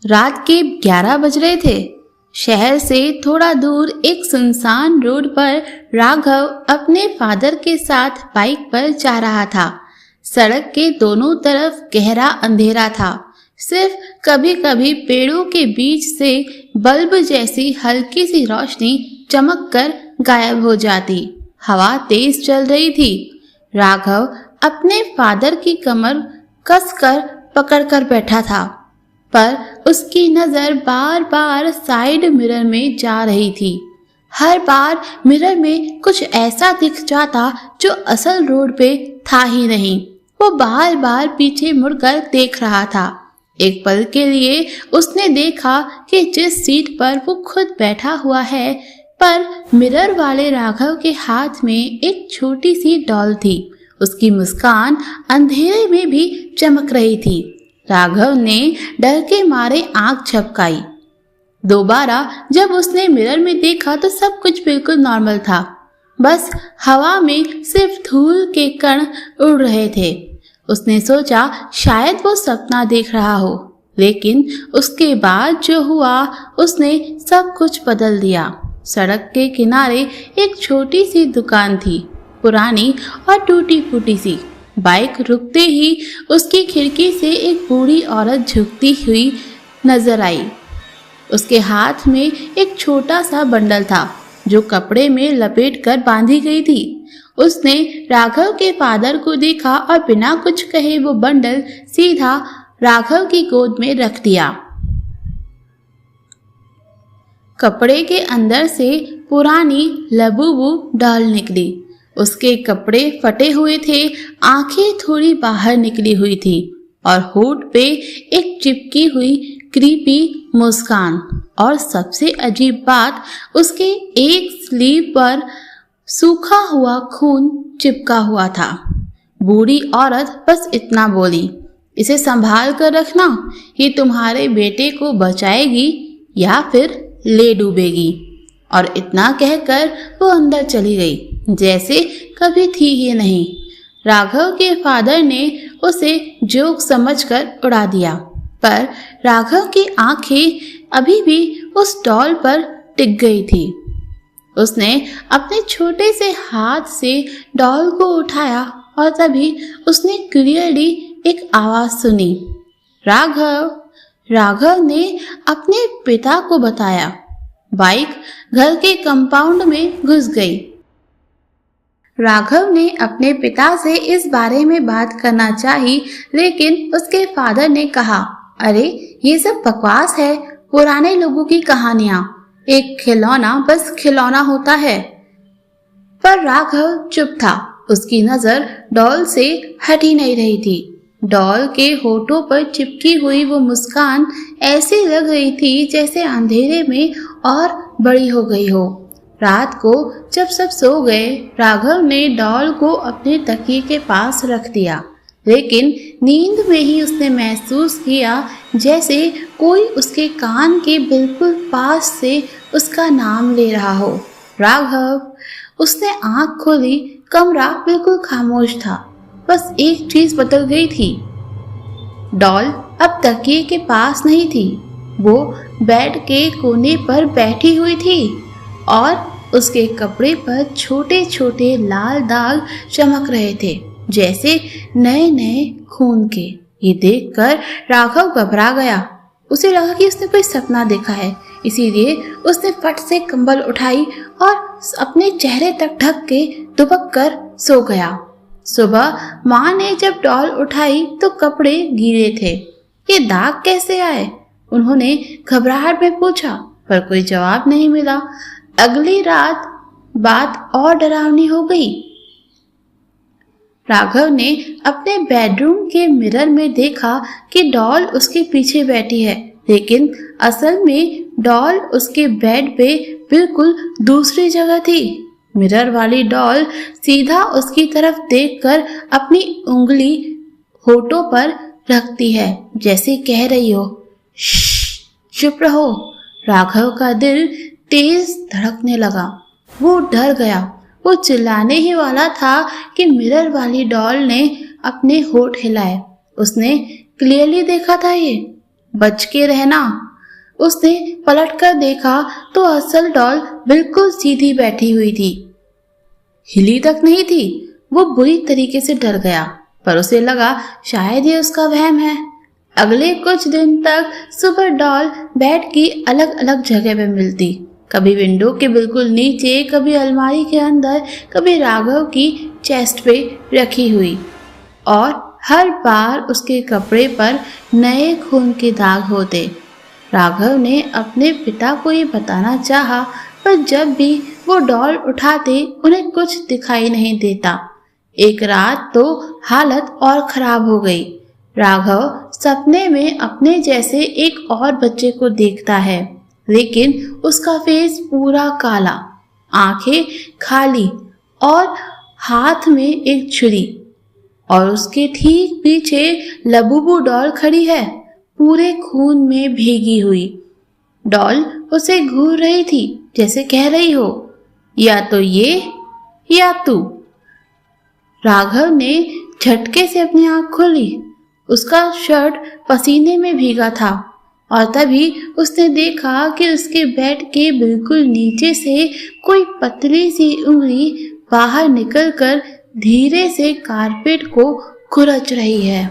रात के 11 बज रहे थे। शहर से थोड़ा दूर एक सुनसान रोड पर राघव अपने फादर के साथ बाइक पर जा रहा था। सड़क के दोनों तरफ गहरा अंधेरा था। सिर्फ कभी कभी पेड़ों के बीच से बल्ब जैसी हल्की सी रोशनी चमक कर गायब हो जाती। हवा तेज चल रही थी। राघव अपने फादर की कमर कसकर पकड़कर बैठा था, पर उसकी नजर बार बार साइड मिरर में जा रही थी। हर बार मिरर में कुछ ऐसा दिख जाता जो असल रोड पे था ही नहीं। वो बार बार पीछे मुड़कर देख रहा था। एक पल के लिए उसने देखा कि जिस सीट पर वो खुद बैठा हुआ है, पर मिरर वाले राघव के हाथ में एक छोटी सी डॉल थी। उसकी मुस्कान अंधेरे में भी चमक रही थी। राघव ने डर के मारे आंख झपकाई। दोबारा जब उसने मिरर में देखा तो सब कुछ बिल्कुल नॉर्मल था। बस हवा में सिर्फ धूल के कण उड़ रहे थे। उसने सोचा शायद वो सपना देख रहा हो, लेकिन उसके बाद जो हुआ उसने सब कुछ बदल दिया। सड़क के किनारे एक छोटी सी दुकान थी, पुरानी और टूटी फूटी सी। बाइक रुकते ही उसकी खिड़की से एक बूढ़ी औरत झुकती हुई नजर आई। उसके हाथ में एक छोटा सा बंडल था जो कपड़े में लपेटकर बांधी गई थी। उसने राघव के फादर को देखा और बिना कुछ कहे वो बंडल सीधा राघव की गोद में रख दिया। कपड़े के अंदर से पुरानी लबूबू डॉल निकली। उसके कपड़े फटे हुए थे, आंखें थोड़ी बाहर निकली हुई थी और होठ पे एक चिपकी हुई क्रीपी मुस्कान। और सबसे अजीब बात, उसके एक स्लीव पर सूखा हुआ खून चिपका हुआ था। बूढ़ी औरत बस इतना बोली, इसे संभाल कर रखना, ये तुम्हारे बेटे को बचाएगी या फिर ले डूबेगी। और इतना कहकर वो अंदर चली गई जैसे कभी थी ही नहीं। राघव के फादर ने उसे जोक समझकर उड़ा दिया, पर राघव की आंखें अभी भी उस डॉल पर टिक गई थी। उसने अपने छोटे से हाथ से डॉल को उठाया और तभी उसने क्लियरली एक आवाज सुनी, राघव। राघव ने अपने पिता को बताया। बाइक घर के कंपाउंड में घुस गई। राघव ने अपने पिता से इस बारे में बात करना चाही, लेकिन उसके फादर ने कहा, अरे ये सब बकवास है, पुराने लोगों की कहानियां। एक खिलौना बस खिलौना होता है। पर राघव चुप था। उसकी नजर डॉल से हट ही नहीं रही थी। डॉल के होठों पर चिपकी हुई वो मुस्कान ऐसी लग रही थी जैसे अंधेरे में और बड़ी हो गई हो। रात को जब सब सो गए, राघव ने डॉल को अपने तकिए के पास रख दिया, लेकिन नींद में ही उसने महसूस किया जैसे कोई उसके कान के बिल्कुल पास से उसका नाम ले रहा हो, राघव। उसने आंख खोली। कमरा बिल्कुल खामोश था। बस एक चीज बदल गई थी। डॉल अब तकिए के पास नहीं थी। वो बेड के कोने पर बैठी हुई थी और उसके कपड़े पर छोटे छोटे लाल दाग चमक रहे थे, जैसे नए नए खून के। ये देखकर राघव घबरा गया। उसे लगा कि उसने कोई सपना देखा है, इसीलिए उसने फट से कंबल उठाई और अपने चेहरे तक ढक के दुबक कर सो गया। सुबह माँ ने जब डॉल उठाई तो कपड़े गीले थे। ये दाग कैसे आए? उन्होंने घबराहट में पूछा, पर कोई जवाब नहीं मिला। अगली रात बात और डरावनी हो गई। राघव ने अपने बेडरूम के मिरर में देखा कि डॉल उसके पीछे बैठी है, लेकिन असल में डॉल उसके बेड पे बिल्कुल दूसरी जगह थी। मिरर वाली डॉल सीधा उसकी तरफ देखकर अपनी उंगली होठों पर रखती है, जैसे कह रही हो, चुप रहो। राघव का दिल तेज धड़कने लगा। वो डर गया। वो चिल्लाने ही वाला था कि मिरर वाली डॉल ने अपने होठ हिलाए। उसने क्लियरली देखा था ये बच के रहना। उसने पलटकर देखा तो असल डॉल बिल्कुल सीधी बैठी हुई थी, हिली तक नहीं थी। वो बुरी तरीके से डर गया, पर उसे लगा शायद ये उसका वहम है। अगले कुछ दिन तक सुपर डॉल बेड की अलग अलग जगह पे मिलती, कभी विंडो के बिल्कुल नीचे, कभी अलमारी के अंदर, कभी राघव की चेस्ट पे रखी हुई, और हर बार उसके कपड़े पर नए खून के दाग होते। राघव ने अपने पिता को ये बताना चाहा, पर जब भी वो डॉल उठाते उन्हें कुछ दिखाई नहीं देता। एक रात तो हालत और खराब हो गई। राघव सपने में अपने जैसे एक और बच्चे को देखता है, लेकिन उसका फेस पूरा काला, आंखें खाली और हाथ में एक छुरी, और उसके ठीक पीछे लबूबू डॉल खड़ी है, पूरे खून में भीगी हुई। डॉल उसे घूर रही थी, जैसे कह रही हो, या तो ये या तू। राघव ने झटके से अपनी आंख खोली। उसका शर्ट पसीने में भीगा था, और तभी उसने देखा कि उसके बेड के बिल्कुल नीचे से कोई पतली सी उंगली बाहर निकलकर धीरे से कारपेट को खुरच रही है।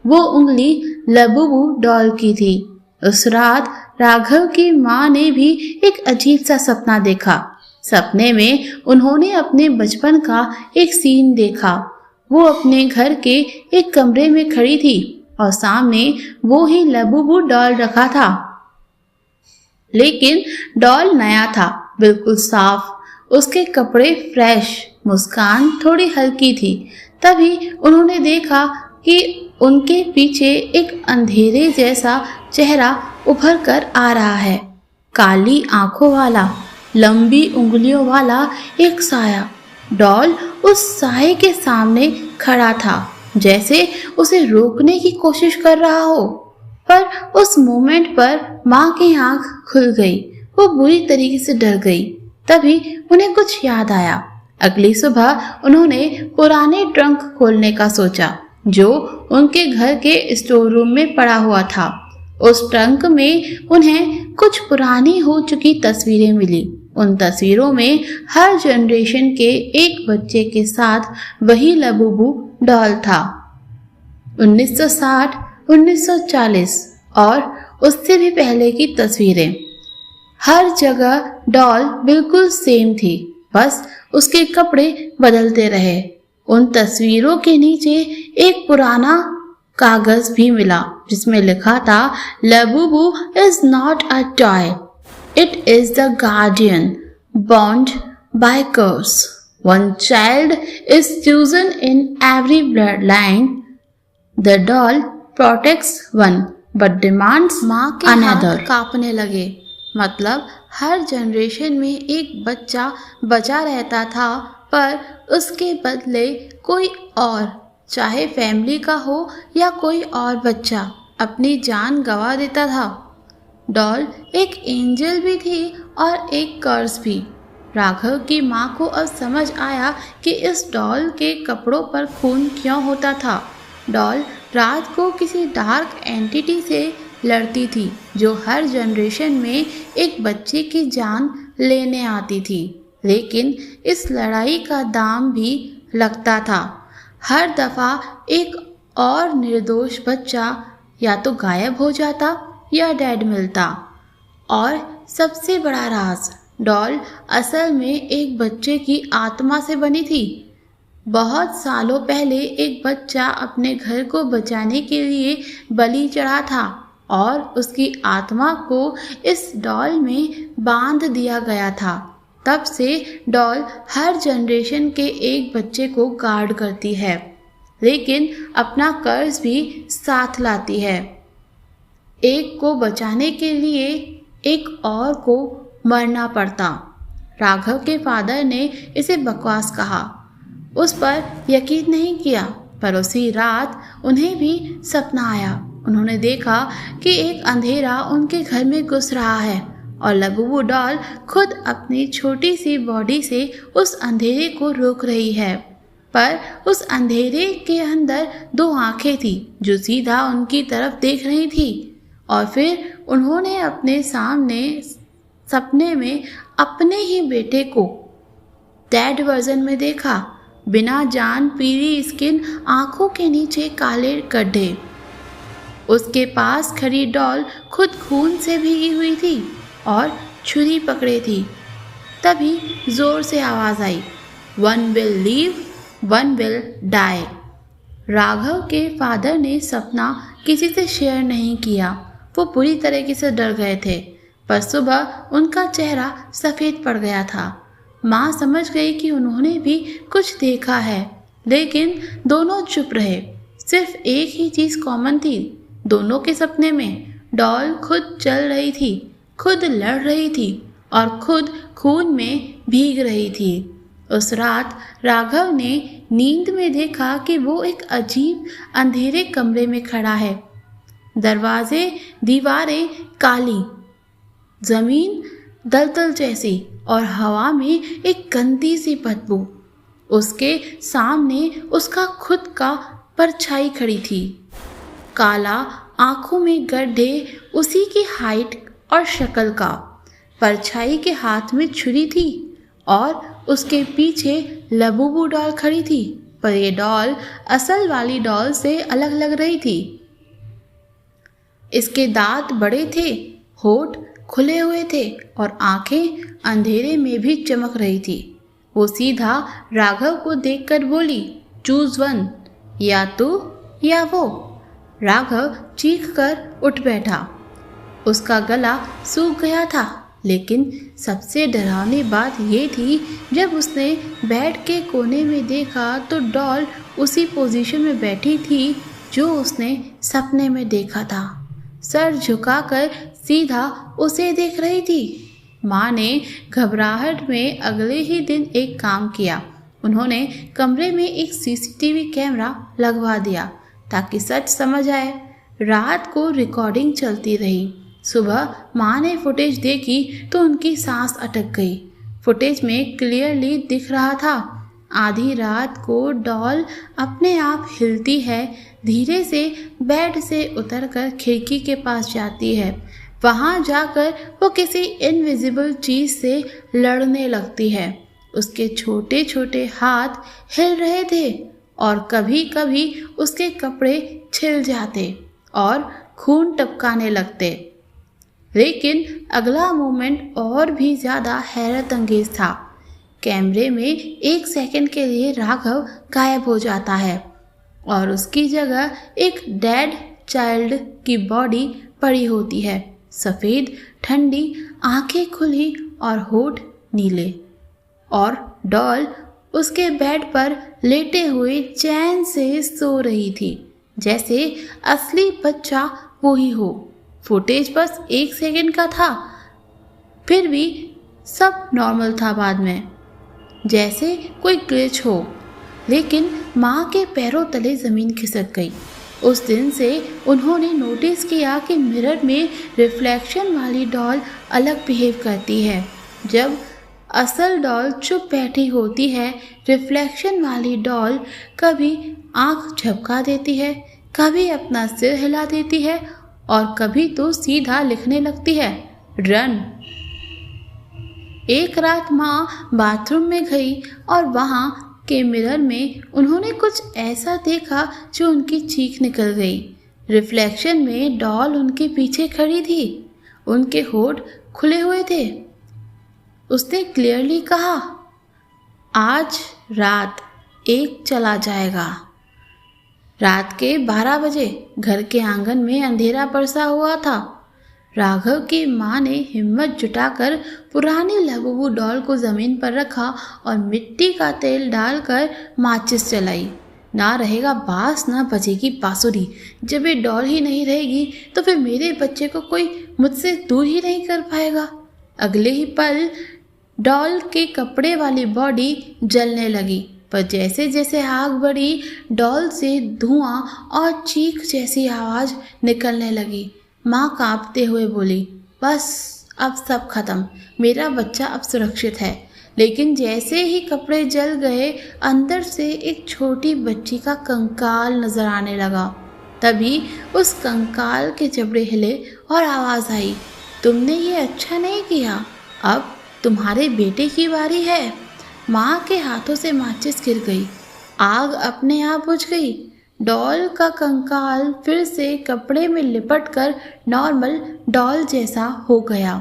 वो उंगली लबूबू डॉल की थी। उस रात राघव की माँ ने भी एक अजीब सा सपना देखा। सपने में उन्होंने अपने बचपन का एक सीन देखा। वो अपने घर के एक कमरे में खड़ी थी और सामने वो ही लबूबू डॉल रखा था, लेकिन डॉल नया था, बिल्कुल साफ, उसके कपड़े फ्रेश, मुस्कान थोड़ी हल्की थी। तभी उन्होंने देखा कि उनके पीछे एक अंधेरे जैसा चेहरा उभर कर आ रहा है, काली आंखों वाला, लंबी उंगलियों वाला एक साया। डॉल उस साये के सामने खड़ा था, जैसे उसे रोकने की कोशिश कर रहा हो। पर उस मोमेंट पर माँ की आंख खुल गई। वो बुरी तरीके से डर गई। तभी उन्हें कुछ याद आया। अगली सुबह उन्होंने पुराने ट्रंक खोलने का सोचा, जो उनके घर के स्टोर रूम में पड़ा हुआ था। उस ट्रंक में उन्हें कुछ पुरानी हो चुकी तस्वीरें मिली। उन तस्वीरों में हर जनरेशन के एक बच्चे के साथ वही लबूबू डॉल था। 1960, 1940 और उससे भी पहले की तस्वीरें। हर जगह डॉल बिल्कुल सेम थी, बस उसके कपड़े बदलते रहे। उन तस्वीरों के नीचे एक पुराना कागज भी मिला, जिसमें लिखा था, Labubu is not a toy, it is the guardian bond by curse. One child is chosen in every bloodline, the doll protects one but demands माँ के अनदर। हाथ कांपने लगे। मतलब हर जनरेशन में एक बच्चा बचा रहता था, पर उसके बदले कोई और, चाहे फैमिली का हो या कोई और बच्चा, अपनी जान गंवा देता था। डॉल एक एंजल भी थी और एक कर्स भी। राघव की माँ को अब समझ आया कि इस डॉल के कपड़ों पर खून क्यों होता था। डॉल रात को किसी डार्क एंटिटी से लड़ती थी, जो हर जनरेशन में एक बच्चे की जान लेने आती थी। लेकिन इस लड़ाई का दाम भी लगता था। हर दफ़ा एक और निर्दोष बच्चा या तो गायब हो जाता या डेड मिलता। और सबसे बड़ा राज, डॉल असल में एक बच्चे की आत्मा से बनी थी। बहुत सालों पहले एक बच्चा अपने घर को बचाने के लिए बलि चढ़ा था, और उसकी आत्मा को इस डॉल में बांध दिया गया था। तब से डॉल हर जनरेशन के एक बच्चे को गार्ड करती है, लेकिन अपना कर्ज भी साथ लाती है। एक को बचाने के लिए एक और को मरना पड़ता। राघव के फादर ने इसे बकवास कहा, उस पर यकीन नहीं किया, पर उसी रात उन्हें भी सपना आया। उन्होंने देखा कि एक अंधेरा उनके घर में घुस रहा है, और लबूबू डॉल खुद अपनी छोटी सी बॉडी से उस अंधेरे को रोक रही है। पर उस अंधेरे के अंदर दो आंखें थी, जो सीधा उनकी तरफ देख रही थी। और फिर उन्होंने अपने सामने सपने में अपने ही बेटे को डेड वर्जन में देखा। बिना जान, पीली स्किन, आंखों के नीचे काले गड्ढे। उसके पास खड़ी डॉल खुद खून से भीगी हुई थी और छुरी पकड़े थी। तभी जोर से आवाज आई, one will leave, one will die. Raghav के फादर ने सपना किसी से शेयर नहीं किया। वो पूरी तरीके से डर गए थे, पर सुबह उनका चेहरा सफ़ेद पड़ गया था। माँ समझ गई कि उन्होंने भी कुछ देखा है, लेकिन दोनों चुप रहे। सिर्फ एक ही चीज़ कॉमन थी दोनों के सपने में। डॉल खुद चल रही थी, खुद लड़ रही थी और खुद खून में भीग रही थी। उस रात राघव ने नींद में देखा कि वो एक अजीब अंधेरे कमरे में खड़ा है। दरवाजे, दीवारें काली, जमीन दलदल जैसी और हवा में एक गंदी सी बदबू। उसके सामने उसका खुद का परछाई खड़ी थी, काला, आंखों में गड्ढे, उसी की हाइट और शक्ल का। परछाई के हाथ में छुरी थी और उसके पीछे लबूबू डॉल खड़ी थी, पर यह डॉल असल वाली डॉल से अलग लग रही थी। इसके दांत बड़े थे, होठ खुले हुए थे और आंखें अंधेरे में भी चमक रही थी। वो सीधा राघव को देखकर बोली, चूज वन, या तू या वो। राघव चीख कर उठ बैठा। उसका गला सूख गया था, लेकिन सबसे डरावनी बात ये थी, जब उसने बेड के कोने में देखा तो डॉल उसी पोजीशन में बैठी थी जो उसने सपने में देखा था। सर झुकाकर सीधा उसे देख रही थी। माँ ने घबराहट में अगले ही दिन एक काम किया। उन्होंने कमरे में एक सीसीटीवी कैमरा लगवा दिया ताकि सच समझ आए। रात को रिकॉर्डिंग चलती रही। सुबह माँ ने फुटेज देखी तो उनकी सांस अटक गई। फुटेज में क्लियरली दिख रहा था, आधी रात को डॉल अपने आप हिलती है, धीरे से बेड से उतरकर खिड़की के पास जाती है। वहाँ जाकर वो किसी इनविजिबल चीज़ से लड़ने लगती है। उसके छोटे छोटे हाथ हिल रहे थे और कभी कभी उसके कपड़े छिल जाते और खून टपकाने लगते। लेकिन अगला मोमेंट और भी ज़्यादा हैरत अंगेज था। कैमरे में एक सेकंड के लिए राघव गायब हो जाता है और उसकी जगह एक डेड चाइल्ड की बॉडी पड़ी होती है, सफ़ेद, ठंडी, आंखें खुली और होठ नीले। और डॉल उसके बेड पर लेटे हुए चैन से सो रही थी, जैसे असली बच्चा वो ही हो। फुटेज बस 1 सेकंड का था, फिर भी सब नॉर्मल था। बाद में जैसे कोई ग्लिच हो, लेकिन माँ के पैरों तले ज़मीन खिसक गई। उस दिन से उन्होंने नोटिस किया कि मिरर में रिफ्लेक्शन वाली डॉल अलग बिहेव करती है। जब असल डॉल चुप बैठी होती है, रिफ्लेक्शन वाली डॉल कभी आंख झपका देती है, कभी अपना सिर हिला देती है और कभी तो सीधा लिखने लगती है, रन। एक रात माँ बाथरूम में गई और वहाँ के मिरर में उन्होंने कुछ ऐसा देखा जो उनकी चीख निकल गई। रिफ्लेक्शन में डॉल उनके पीछे खड़ी थी, उनके होठ खुले हुए थे। उसने क्लियरली कहा, आज रात 1 चला जाएगा। रात के 12 बजे घर के आंगन में अंधेरा बरसा हुआ था। राघव की माँ ने हिम्मत जुटाकर पुरानी लबूबू डॉल को ज़मीन पर रखा और मिट्टी का तेल डालकर माचिस जलाई। ना रहेगा बांस, ना बजेगी बांसुरी। जब ये डॉल ही नहीं रहेगी तो फिर मेरे बच्चे को कोई मुझसे दूर ही नहीं कर पाएगा। अगले ही पल डॉल के कपड़े वाली बॉडी जलने लगी, पर जैसे जैसे आग बढ़ी, डॉल से धुआं और चीख जैसी आवाज़ निकलने लगी। माँ कांपते हुए बोली, बस अब सब खत्म, मेरा बच्चा अब सुरक्षित है। लेकिन जैसे ही कपड़े जल गए, अंदर से एक छोटी बच्ची का कंकाल नजर आने लगा। तभी उस कंकाल के जबड़े हिले और आवाज़ आई, तुमने ये अच्छा नहीं किया, अब तुम्हारे बेटे की बारी है। माँ के हाथों से माचिस गिर गई। आग अपने आप बुझ गई। डॉल का कंकाल फिर से कपड़े में लिपटकर नॉर्मल डॉल जैसा हो गया।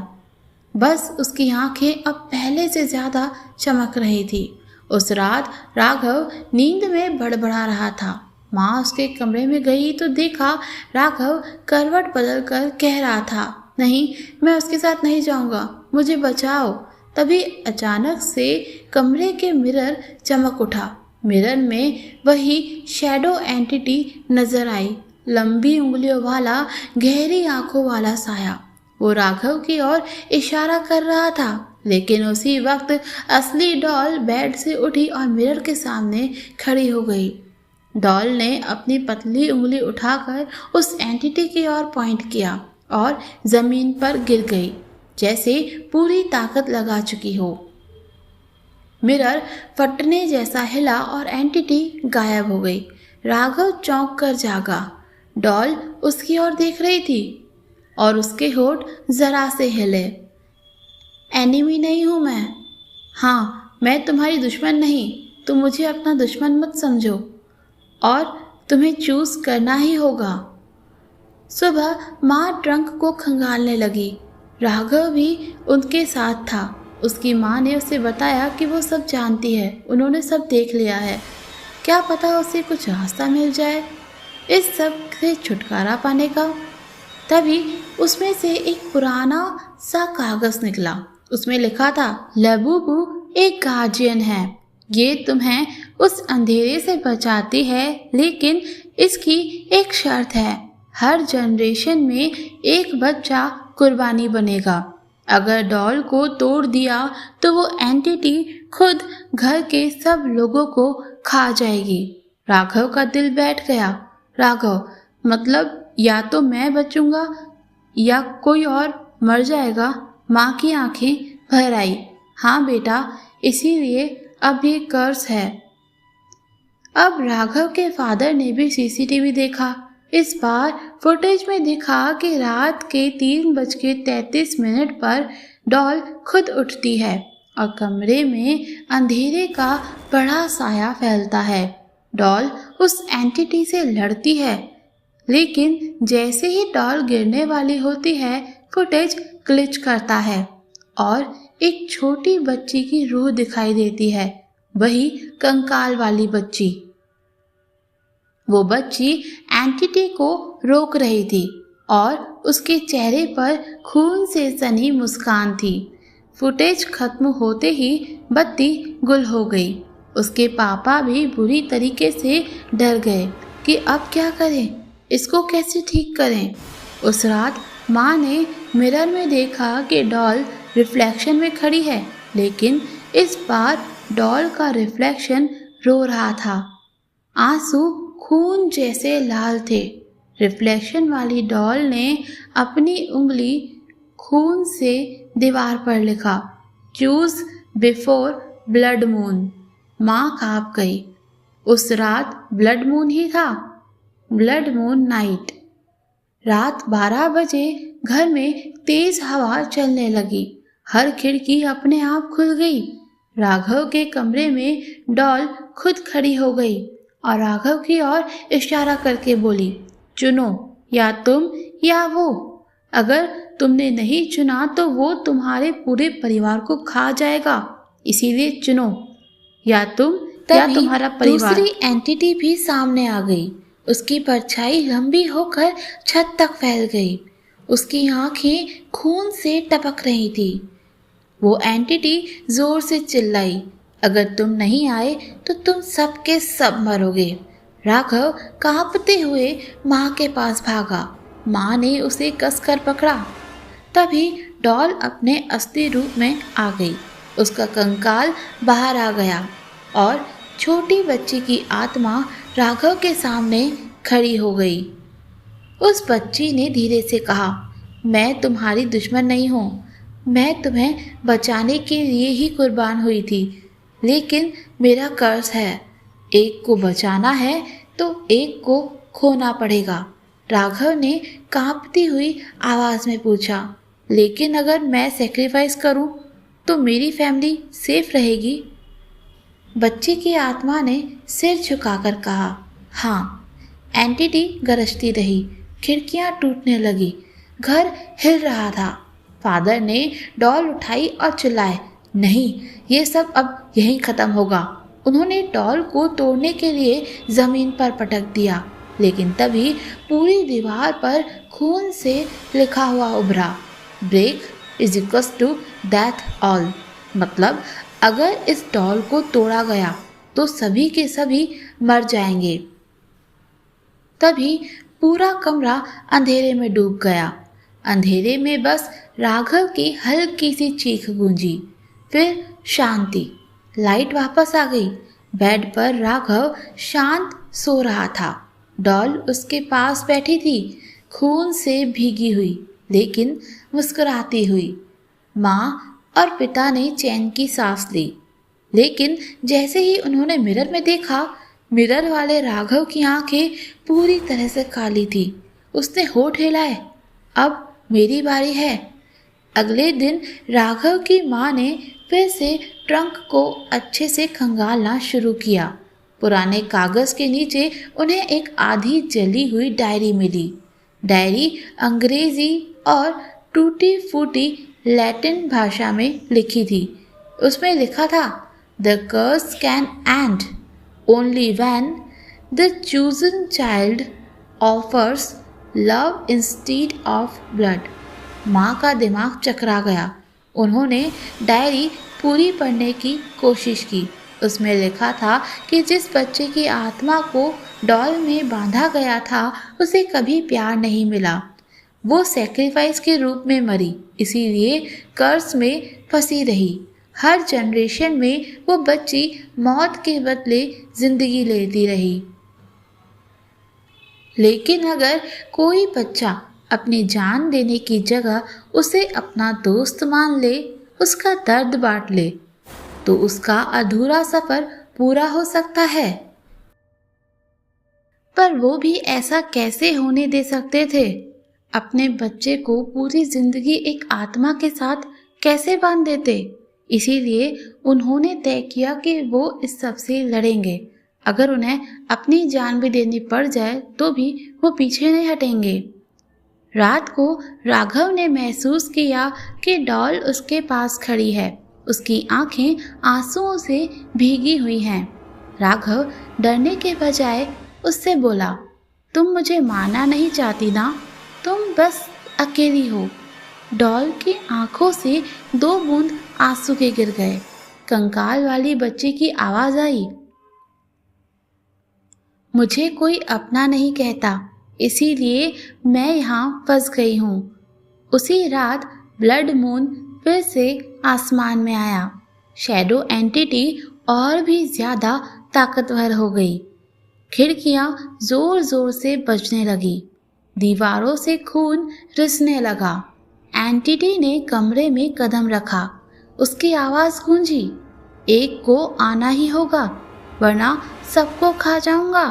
बस उसकी आंखें अब पहले से ज़्यादा चमक रही थी। उस रात राघव नींद में बड़बड़ा रहा था। माँ उसके कमरे में गई तो देखा राघव करवट बदल कर कह रहा था, नहीं, मैं उसके साथ नहीं जाऊँगा, मुझे बचाओ। तभी अचानक से कमरे के मिरर चमक उठा। मिरर में वही शैडो एंटिटी नजर आई, लंबी उंगलियों वाला, गहरी आंखों वाला साया। वो राघव की ओर इशारा कर रहा था, लेकिन उसी वक्त असली डॉल बेड से उठी और मिरर के सामने खड़ी हो गई। डॉल ने अपनी पतली उंगली उठाकर उस एंटिटी की ओर पॉइंट किया और जमीन पर गिर गई, जैसे पूरी ताकत लगा चुकी हो। मिरर फटने जैसा हिला और एंटिटी गायब हो गई। राघव चौंक कर जागा। डॉल उसकी ओर देख रही थी और उसके होठ जरा से हिले। एनिमी नहीं हूँ मैं। हाँ, मैं तुम्हारी दुश्मन नहीं, तुम मुझे अपना दुश्मन मत समझो और तुम्हें चूज करना ही होगा। सुबह माँ ट्रंक को खंगालने लगी। राघव भी उनके साथ था। उसकी माँ ने उसे बताया कि वो सब जानती है, उन्होंने सब देख लिया है। क्या पता उसे कुछ रास्ता मिल जाए इस सब से छुटकारा पाने का। तभी उसमें से एक पुराना सा कागज निकला। उसमें लिखा था, लबूबू एक गार्जियन है, ये तुम्हें उस अंधेरे से बचाती है, लेकिन इसकी एक शर्त है, हर जनरेशन में एक बच्चा कुर्बानी बनेगा। अगर डॉल को तोड़ दिया तो वो एंटिटी खुद घर के सब लोगों को खा जाएगी। राघव का दिल बैठ गया। राघव, मतलब या तो मैं बचूंगा या कोई और मर जाएगा। माँ की आंखें भर आई। हाँ बेटा, इसीलिए अब ये कर्स है। अब राघव के फादर ने भी सीसीटीवी देखा। इस बार फुटेज में दिखा कि रात के 3:33 पर डॉल खुद उठती है और कमरे में अंधेरे का बड़ा साया फैलता है। डॉल उस एंटिटी से लड़ती है, लेकिन जैसे ही डॉल गिरने वाली होती है, फुटेज ग्लिच करता है और एक छोटी बच्ची की रूह दिखाई देती है, वही कंकाल वाली बच्ची। वो बच्ची एंटिटी को रोक रही थी और उसके चेहरे पर खून से सनी मुस्कान थी। फुटेज खत्म होते ही बत्ती गुल हो गई। उसके पापा भी बुरी तरीके से डर गए कि अब क्या करें, इसको कैसे ठीक करें। उस रात माँ ने मिरर में देखा कि डॉल रिफ्लेक्शन में खड़ी है, लेकिन इस बार डॉल का रिफ्लेक्शन रो रहा था। आंसू खून जैसे लाल थे। रिफ्लेक्शन वाली डॉल ने अपनी उंगली खून से दीवार पर लिखा, चूज बिफोर ब्लड मून। माँ काँप गई। उस रात ब्लड मून ही था, ब्लड मून नाइट। रात 12 बजे घर में तेज हवा चलने लगी। हर खिड़की अपने आप खुल गई। राघव के कमरे में डॉल खुद खड़ी हो गई और राघव की ओर इशारा करके बोली, चुनो, या तुम या वो। अगर तुमने नहीं चुना तो वो तुम्हारे पूरे परिवार को खा जाएगा, इसीलिए चुनो, या तुम या तुम्हारा परिवार। दूसरी एंटिटी भी सामने आ गई। उसकी परछाई लंबी होकर छत तक फैल गई। उसकी आंखें खून से टपक रही थी। वो एंटिटी जोर से चिल्लाई, अगर तुम नहीं आए तो तुम सब के सब मरोगे। राघव कांपते हुए माँ के पास भागा। माँ ने उसे कसकर पकड़ा। तभी डॉल अपने असली रूप में आ गई। उसका कंकाल बाहर आ गया और छोटी बच्ची की आत्मा राघव के सामने खड़ी हो गई। उस बच्ची ने धीरे से कहा, मैं तुम्हारी दुश्मन नहीं हूँ, मैं तुम्हें बचाने के लिए ही कुर्बान हुई थी, लेकिन मेरा कर्ज है, एक को बचाना है तो एक को खोना पड़ेगा। राघव ने कांपती हुई आवाज में पूछा। लेकिन अगर मैं सेक्रीफाइस करूं तो मेरी फैमिली सेफ रहेगी? बच्चे की आत्मा ने सिर झुकाकर कहा, हाँ। एंटिटी गरजती रही, खिड़कियां टूटने लगी, घर हिल रहा था। फादर ने डॉल उठाई और चिल्लाए, नहीं, ये सब अब यहीं खत्म होगा। उन्होंने डॉल को तोड़ने के लिए जमीन पर पटक दिया, लेकिन तभी पूरी दीवार पर खून से लिखा हुआ उभरा, break is equals to death all. मतलब अगर इस डॉल को तोड़ा गया तो सभी के सभी मर जाएंगे। तभी पूरा कमरा अंधेरे में डूब गया। अंधेरे में बस राघव की हल्की सी चीख गूंजी, फिर शांति। लाइट वापस आ गई। बेड पर राघव शांत सो रहा था। डॉल उसके पास बैठी थी, खून से भीगी हुई लेकिन मुस्कुराती हुई। माँ और पिता ने चैन की सांस ली, लेकिन जैसे ही उन्होंने मिरर में देखा, मिरर वाले राघव की आंखें पूरी तरह से काली थी। उसने होठ हिलाए, अब मेरी बारी है। अगले दिन राघव की माँ ने फिर से ट्रंक को अच्छे से खंगालना शुरू किया। पुराने कागज के नीचे उन्हें एक आधी जली हुई डायरी मिली। डायरी अंग्रेजी और टूटी फूटी लैटिन भाषा में लिखी थी। उसमें लिखा था, the curse can end only when the chosen child offers love instead of blood. माँ का दिमाग चकरा गया। उन्होंने डायरी पूरी पढ़ने की कोशिश की। उसमें लिखा था कि जिस बच्चे की आत्मा को डॉल में बांधा गया था उसे कभी प्यार नहीं मिला। वो सेक्रीफाइस के रूप में मरी, इसीलिए कर्स में फंसी रही। हर जनरेशन में वो बच्ची मौत के बदले जिंदगी लेती रही। लेकिन अगर कोई बच्चा अपनी जान देने की जगह उसे अपना दोस्त मान ले, उसका दर्द बांट ले, तो उसका अधूरा सफर पूरा हो सकता है। पर वो भी ऐसा कैसे होने दे सकते थे? अपने बच्चे को पूरी जिंदगी एक आत्मा के साथ कैसे बांध देते? इसीलिए उन्होंने तय किया कि वो इस सब से लड़ेंगे। अगर उन्हें अपनी जान भी देनी पड़ जाए तो भी वो पीछे नहीं हटेंगे। रात को राघव ने महसूस किया कि डॉल उसके पास खड़ी है। उसकी आंखें आंसुओं से भीगी हुई हैं। राघव डरने के बजाय उससे बोला, तुम मुझे मारना नहीं चाहती ना? तुम बस अकेली हो। डॉल की आंखों से 2 बूंद आंसू के गिर गए। कंकाल वाली बच्ची की आवाज आई, मुझे कोई अपना नहीं कहता, इसीलिए मैं यहाँ फंस गई हूँ। उसी रात ब्लड मून फिर से आसमान में आया। शैडो एंटिटी और भी ज्यादा ताकतवर हो गई। खिड़कियाँ जोर जोर से बजने लगी। दीवारों से खून रिसने लगा। एंटिटी ने कमरे में कदम रखा। उसकी आवाज गूंजी, एक को आना ही होगा वरना सबको खा जाऊंगा।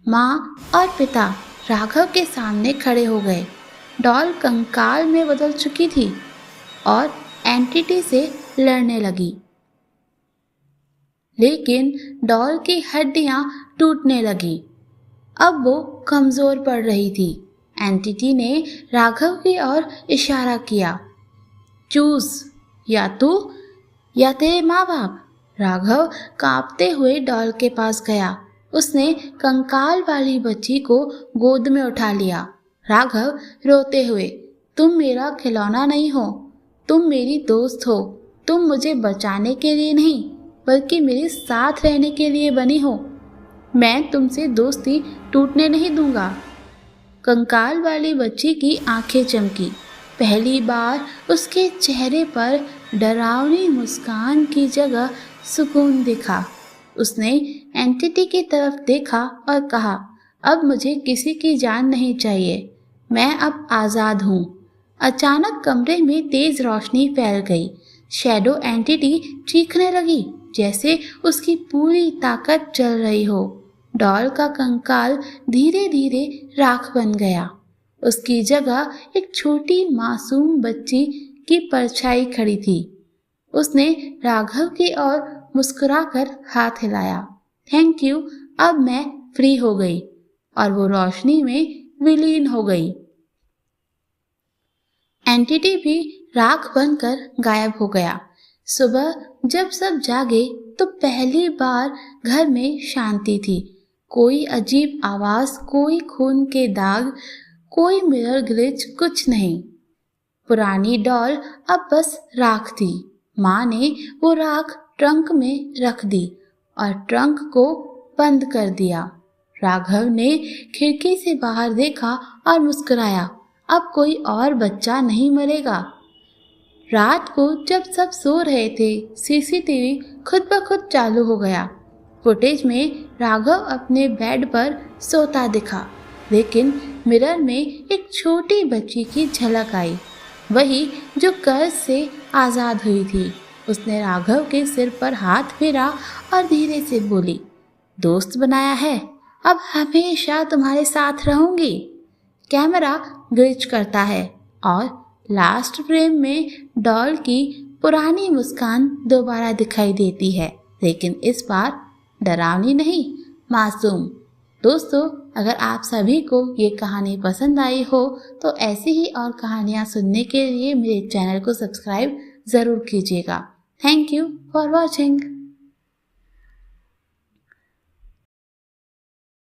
माँ और पिता राघव के सामने खड़े हो गए। डॉल कंकाल में बदल चुकी थी और एंटिटी से लड़ने लगी, लेकिन डॉल की हड्डियां टूटने लगी। अब वो कमजोर पड़ रही थी। एंटिटी ने राघव की ओर इशारा किया, चूज, या तू या तेरे माँ बाप। राघव कांपते हुए डॉल के पास गया। उसने कंकाल वाली बच्ची को गोद में उठा लिया। राघव रोते हुए, तुम मेरा खिलौना नहीं हो, तुम मेरी दोस्त हो। तुम मुझे बचाने के लिए नहीं बल्कि मेरे साथ रहने के लिए बनी हो। मैं तुमसे दोस्ती टूटने नहीं दूंगा। कंकाल वाली बच्ची की आंखें चमकी। पहली बार उसके चेहरे पर डरावनी मुस्कान की जगह सुकून दिखा। उसने एंटिटी की तरफ देखा और कहा, अब मुझे किसी की जान नहीं चाहिए, मैं अब आज़ाद हूँ। अचानक कमरे में तेज रोशनी फैल गई। शैडो एंटिटी चीखने लगी जैसे उसकी पूरी ताकत चल रही हो। डॉल का कंकाल धीरे धीरे राख बन गया। उसकी जगह एक छोटी मासूम बच्ची की परछाई खड़ी थी। उसने राघव की ओर मुस्कुराकर हाथ हिलाया। थैंक यू, अब मैं फ्री हो गई। और वो रोशनी में विलीन हो गई। एंटिटी भी राख बनकर गायब हो गया। सुबह जब सब जागे तो पहली बार घर में शांति थी। कोई अजीब आवाज, कोई खून के दाग, कोई मिरर ग्लिच, कुछ नहीं। पुरानी डॉल अब बस राख थी। माँ ने वो राख ट्रंक में रख दी और ट्रंक को बंद कर दिया। राघव ने खिड़की से बाहर देखा और मुस्कुराया। अब कोई और बच्चा नहीं मरेगा। रात को जब सब सो रहे थे, सीसीटीवी खुद ब खुद चालू हो गया। फुटेज में राघव अपने बेड पर सोता दिखा, लेकिन मिरर में एक छोटी बच्ची की झलक आई, वही जो कर्ज से आज़ाद हुई थी। उसने राघव के सिर पर हाथ फेरा और धीरे से बोली, दोस्त बनाया है, अब हमेशा तुम्हारे साथ रहूंगी। कैमरा ग्लिच करता है और लास्ट फ्रेम में डॉल की पुरानी मुस्कान दोबारा दिखाई देती है, लेकिन इस बार डरावनी नहीं, मासूम। दोस्तों, अगर आप सभी को ये कहानी पसंद आई हो तो ऐसी ही और कहानियाँ सुनने के लिए मेरे चैनल को सब्सक्राइब ज़रूर कीजिएगा। Thank you for watching.